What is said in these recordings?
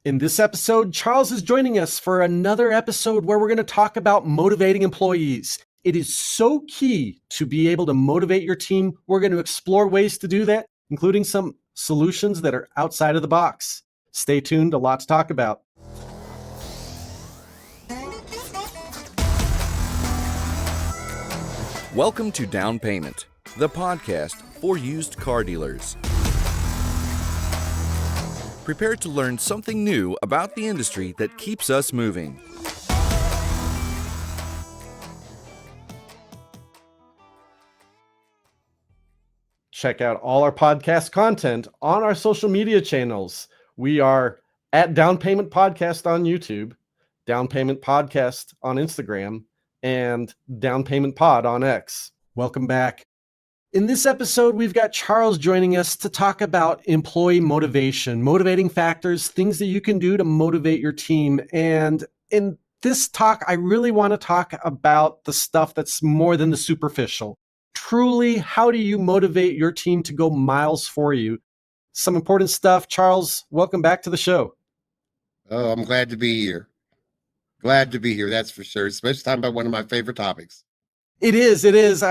In this episode, Charles is joining us for another episode where we're going to talk about motivating employees. It is so key to be able to motivate your team. We're going to explore ways to do that, including some solutions that are outside of the box. Stay tuned, a lot to talk about. Welcome to Down Payment, the podcast for used car dealers. Prepare to learn something new about the industry that keeps us moving. Check out all our podcast content on our social media channels. We are at Down Payment Podcast on YouTube, Down Payment Podcast on Instagram, and Down Payment Pod on X. Welcome back. In this episode, we've got Charles joining us to talk about employee motivation, motivating factors, things that you can do to motivate your team. And in this talk, I really want to talk about the stuff that's more than the superficial. Truly, how do you motivate your team to go miles for you? Some important stuff. Charles, welcome back to the show. Oh, I'm glad to be here. Glad to be here, that's for sure. Especially talking about one of my favorite topics. It is.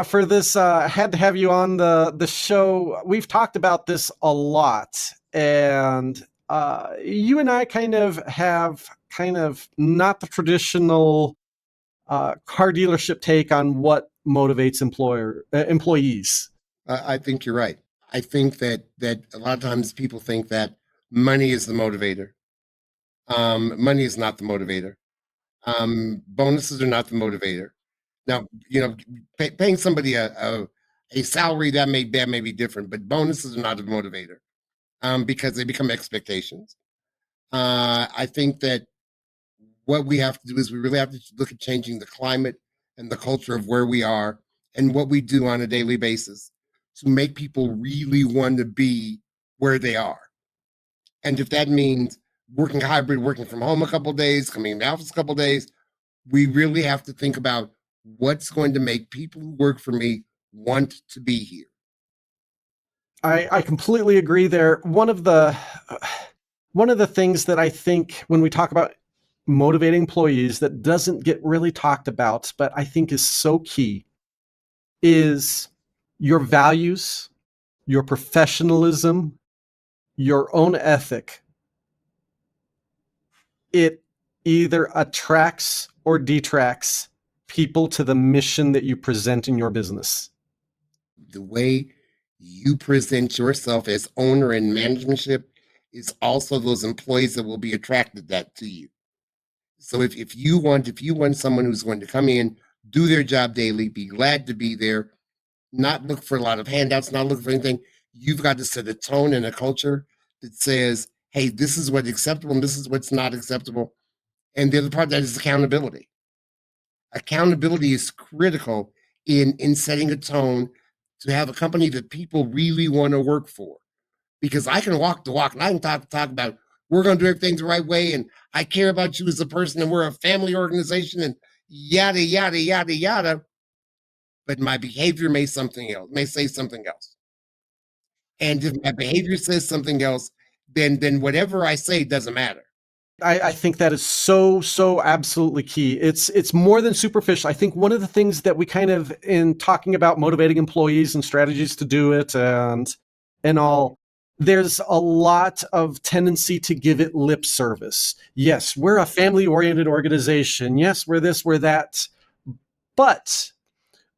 For this, I had to have you on the show. We've talked about this a lot, and you and I kind of have not the traditional car dealership take on what motivates employees. I think you're right. I think that a lot of times people think that money is the motivator. Money is not the motivator. Bonuses are not the motivator. Now, paying somebody a salary that may be different, but bonuses are not a motivator because they become expectations. I think that what we have to do is we really have to look at changing the climate and the culture of where we are and what we do on a daily basis to make people really want to be where they are. And if that means working hybrid, working from home a couple of days, coming in the office a couple of days, we really have to think about what's going to make people who work for me want to be here. I completely agree there. One of the things that I think when we talk about motivating employees that doesn't get really talked about, but I think is so key, is your values, your professionalism, your own ethic. It either attracts or detracts people to the mission that you present in your business. The way you present yourself as owner and managementship is also those employees that will be attracted to you. So if you want someone who's going to come in, do their job daily, be glad to be there, not look for a lot of handouts, not look for anything, you've got to set a tone and a culture that says, hey, this is what's acceptable and this is what's not acceptable. And the other part of that is accountability. Accountability is critical in setting a tone to have a company that people really want to work for. Because I can walk the walk and I can talk about we're going to do everything the right way and I care about you as a person and we're a family organization and yada, yada, yada, yada. But my behavior may say something else. And if my behavior says something else, then whatever I say doesn't matter. I think that is so absolutely key. It's more than superficial. I think one of the things that we kind of, in talking about motivating employees and strategies to do it and all, there's a lot of tendency to give it lip service. Yes, we're a family-oriented organization. Yes, we're this, we're that. But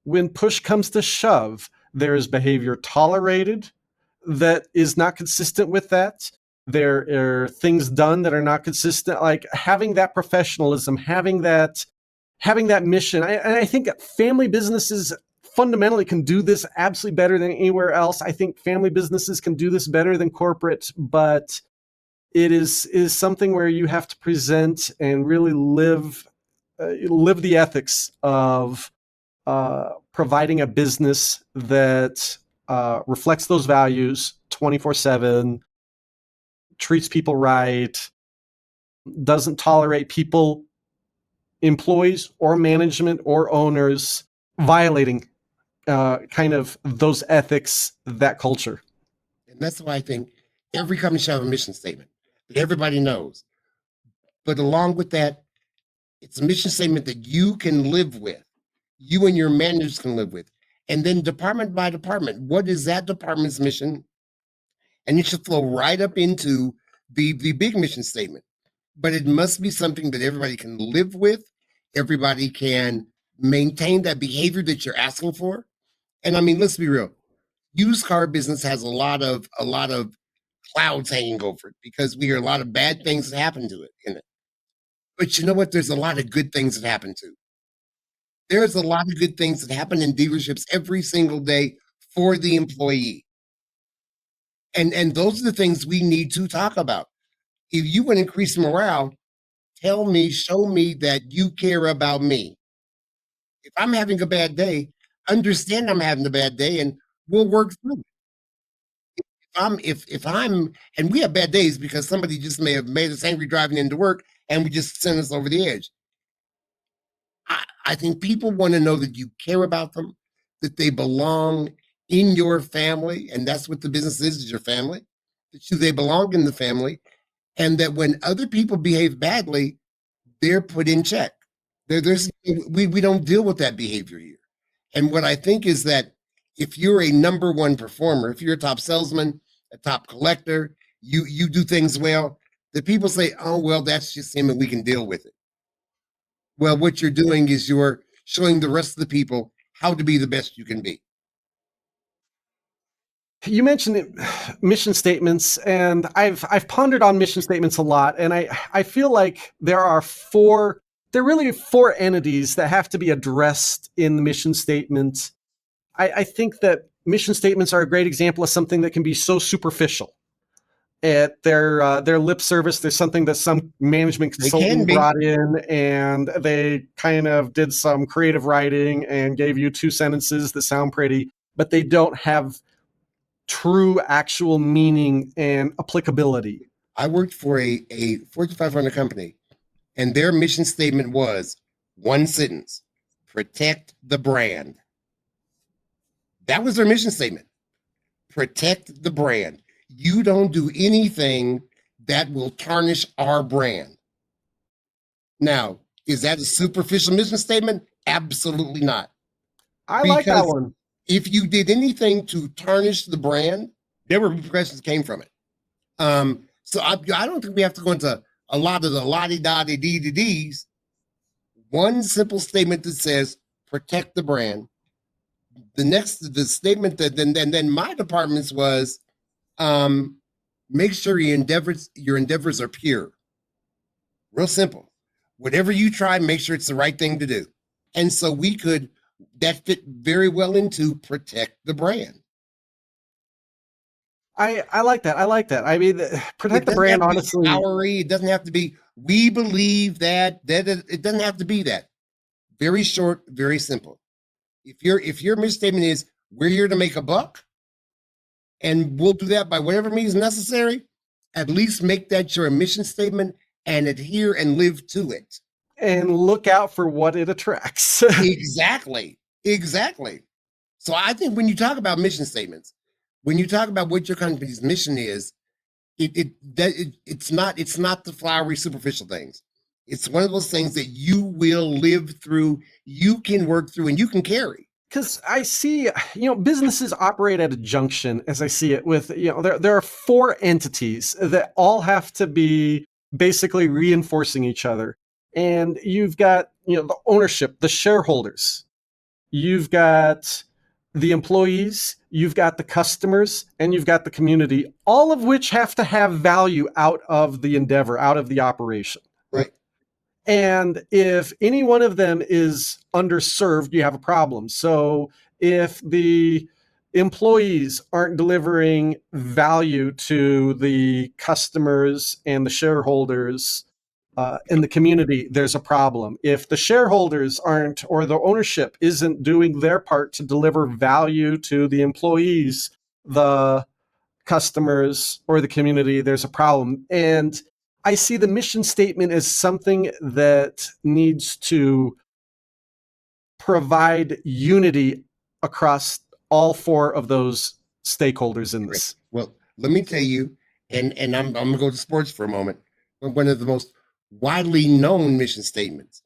when push comes to shove, there is behavior tolerated that is not consistent with that. There are things done that are not consistent, like having that professionalism, having that mission. I think family businesses fundamentally can do this absolutely better than anywhere else. I think family businesses can do this better than corporate, but it is something where you have to present and really live the ethics of providing a business that reflects those values 24/7, treats people right, doesn't tolerate people, employees or management or owners violating kind of those ethics, that culture. And that's why I think every company should have a mission statement that everybody knows. but along with that, it's a mission statement that you can live with, you and your managers can live with. And then department by department, what is that department's mission? And it should flow right up into the big mission statement. But it must be something that everybody can live with, everybody can maintain that behavior that you're asking for. And I mean, let's be real. Used car business has a lot of clouds hanging over it because we hear a lot of bad things that happen to it in it. But you know what? There's a lot of good things that happen too. There's a lot of good things that happen in dealerships every single day for the employee. And those are the things we need to talk about. If you want to increase morale, tell me, show me that you care about me. If I'm having a bad day, understand I'm having a bad day and we'll work through it. If I'm and we have bad days because somebody just may have made us angry driving into work and we just sent us over the edge. I think people want to know that you care about them, that they belong in your family, and that's what the business is your family. They belong in the family, and that when other people behave badly, they're put in check. There's we don't deal with that behavior here. And what I think is that if you're a number one performer, if you're a top salesman, a top collector, you do things well, the people say, oh well, that's just him and we can deal with it. Well, what you're doing is you're showing the rest of the people how to be the best you can be. You mentioned mission statements, and I've pondered on mission statements a lot, and I feel like there are really four entities that have to be addressed in the mission statement. I think that mission statements are a great example of something that can be so superficial. At their lip service, there's something that some management They can consultant be. brought in, and they kind of did some creative writing and gave you two sentences that sound pretty, but they don't have true actual meaning and applicability. I worked for a Fortune 500 company, and their mission statement was one sentence: protect the brand. That was their mission statement. Protect the brand. You don't do anything that will tarnish our brand. Now, is that a superficial mission statement? Absolutely not. I like that Because one. if you did anything to tarnish the brand, there were repercussions that came from it. So I don't think we have to go into a lot of the lottie dottie dee dee dees. One simple statement that says protect the brand. The statement that then my department's was make sure your endeavors are pure. Real simple. Whatever you try, make sure it's the right thing to do. And so that fit very well into protect the brand. I like that. I like that. I mean, protect It the doesn't brand, have to be honestly. flowery. It doesn't have to be, we believe that it doesn't have to be that. Very short, very simple. If your mission statement is we're here to make a buck and we'll do that by whatever means necessary, at least make that your mission statement and adhere and live to it. And look out for what it attracts. Exactly. Exactly. So I think when you talk about mission statements, when you talk about what your company's mission is, it's not the flowery superficial things. It's one of those things that you will live through, you can work through, and you can carry. Because I see, businesses operate at a junction, as I see it, with, there are four entities that all have to be basically reinforcing each other. And you've got, the ownership, the shareholders, you've got the employees, you've got the customers, and you've got the community, all of which have to have value out of the endeavor, out of the operation. Right. And if any one of them is underserved, you have a problem. So if the employees aren't delivering value to the customers and the shareholders in the community, there's a problem. If the shareholders aren't, or the ownership isn't doing their part to deliver value to the employees, the customers, or the community, there's a problem. And I see the mission statement as something that needs to provide unity across all four of those stakeholders in this. Well, let me tell you, and I'm gonna go to sports for a moment. One of the most widely known mission statements.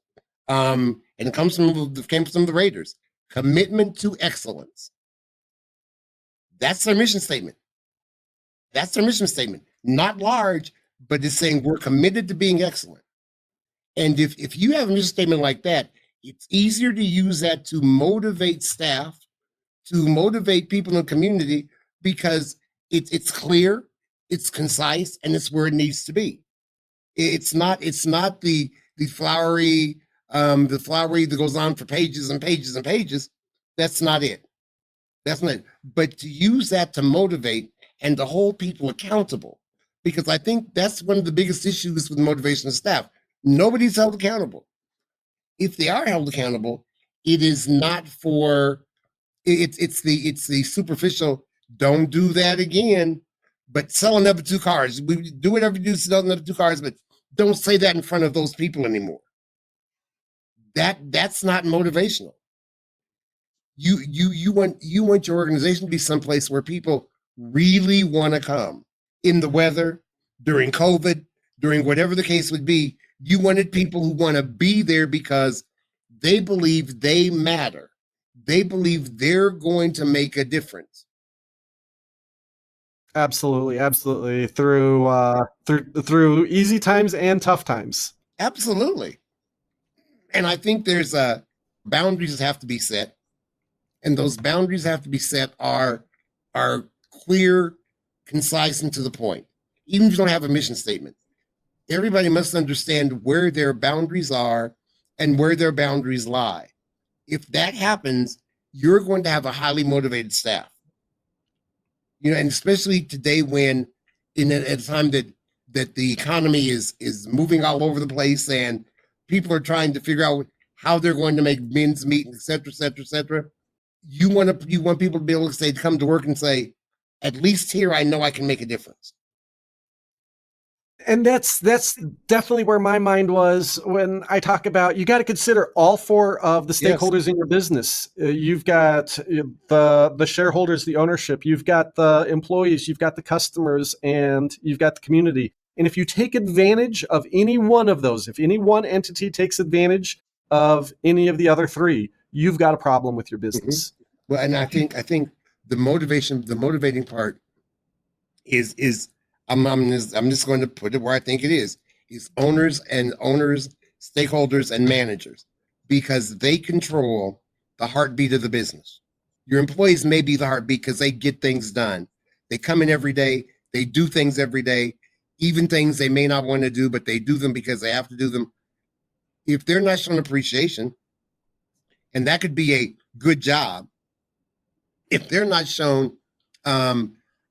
And it came from some of the Raiders. Commitment to excellence. That's their mission statement. That's their mission statement. Not large, but it's saying we're committed to being excellent. And if you have a mission statement like that, it's easier to use that to motivate staff, to motivate people in the community, because it's clear, it's concise, and it's where it needs to be. It's not the flowery that goes on for pages and pages and pages. That's not it. That's not it. But to use that to motivate and to hold people accountable, because I think that's one of the biggest issues with motivation of staff. Nobody's held accountable. If they are held accountable, it is not for it's the superficial. Don't do that again. But sell another 2 cars. We do whatever you do, sell another 2 cars, but don't say that in front of those people anymore. That's not motivational. You want your organization to be someplace where people really want to come. In the weather, during COVID, during whatever the case would be, you wanted people who want to be there because they believe they matter. They believe they're going to make a difference. Absolutely. Through easy times and tough times. Absolutely. And I think there's boundaries that have to be set. And those boundaries have to be set are clear, concise, and to the point. Even if you don't have a mission statement, everybody must understand where their boundaries are and where their boundaries lie. If that happens, you're going to have a highly motivated staff. And especially today, when at a time that the economy is moving all over the place and people are trying to figure out how they're going to make ends meet, et cetera, et cetera, et cetera. You want people to be able to say, come to work and say, at least here, I know I can make a difference. And that's definitely where my mind was when I talk about, you got to consider all 4 of the stakeholders in your business. You've got the shareholders, the ownership, you've got the employees, you've got the customers, and you've got the community. And if you take advantage of any one of those, if any one entity takes advantage of any of the other 3, you've got a problem with your business. Mm-hmm. Well, and I think the motivating part is I'm just going to put it where I think it is owners, stakeholders, and managers, because they control the heartbeat of the business. Your employees may be the heartbeat because they get things done. They come in every day. They do things every day, even things they may not want to do, but they do them because they have to do them. If they're not showing appreciation, and that could be a good job, if they're not shown, I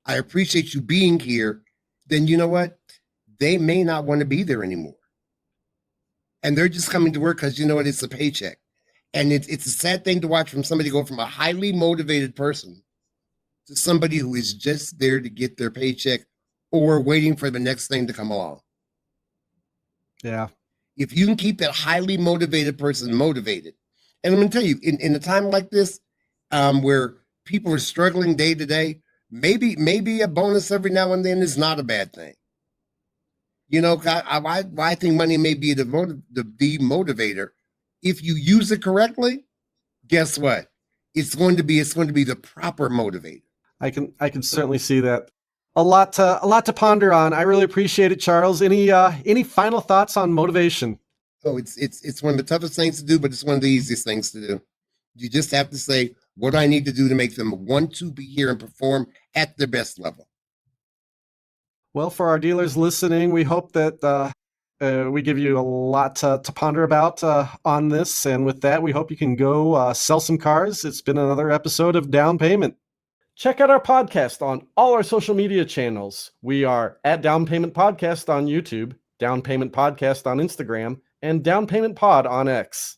appreciate you being here, then you know what? They may not want to be there anymore. And they're just coming to work because, it's a paycheck. And it's a sad thing to watch from somebody go from a highly motivated person to somebody who is just there to get their paycheck or waiting for the next thing to come along. Yeah. If you can keep that highly motivated person motivated, and I'm going to tell you, in a time like this, where people are struggling day to day, maybe a bonus every now and then is not a bad thing. I think money may be the motivator. If you use it correctly, guess what? It's going to be the proper motivator. I can certainly see that. A lot to ponder on. I really appreciate it, Charles. Any final thoughts on motivation? Oh, it's one of the toughest things to do, but it's one of the easiest things to do. You just have to say, what do I need to do to make them want to be here and perform at their best level? Well, for our dealers listening, we hope that we give you a lot to ponder about on this. And with that, we hope you can go sell some cars. It's been another episode of Down Payment. Check out our podcast on all our social media channels. We are at Down Payment Podcast on YouTube, Down Payment Podcast on Instagram, and Down Payment Pod on X.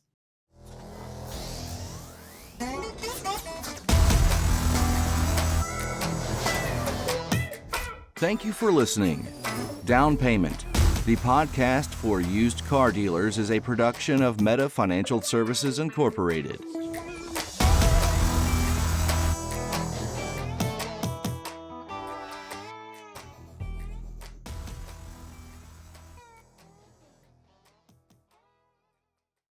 Thank you for listening. Down Payment, the podcast for used car dealers, is a production of Meta Financial Services Incorporated.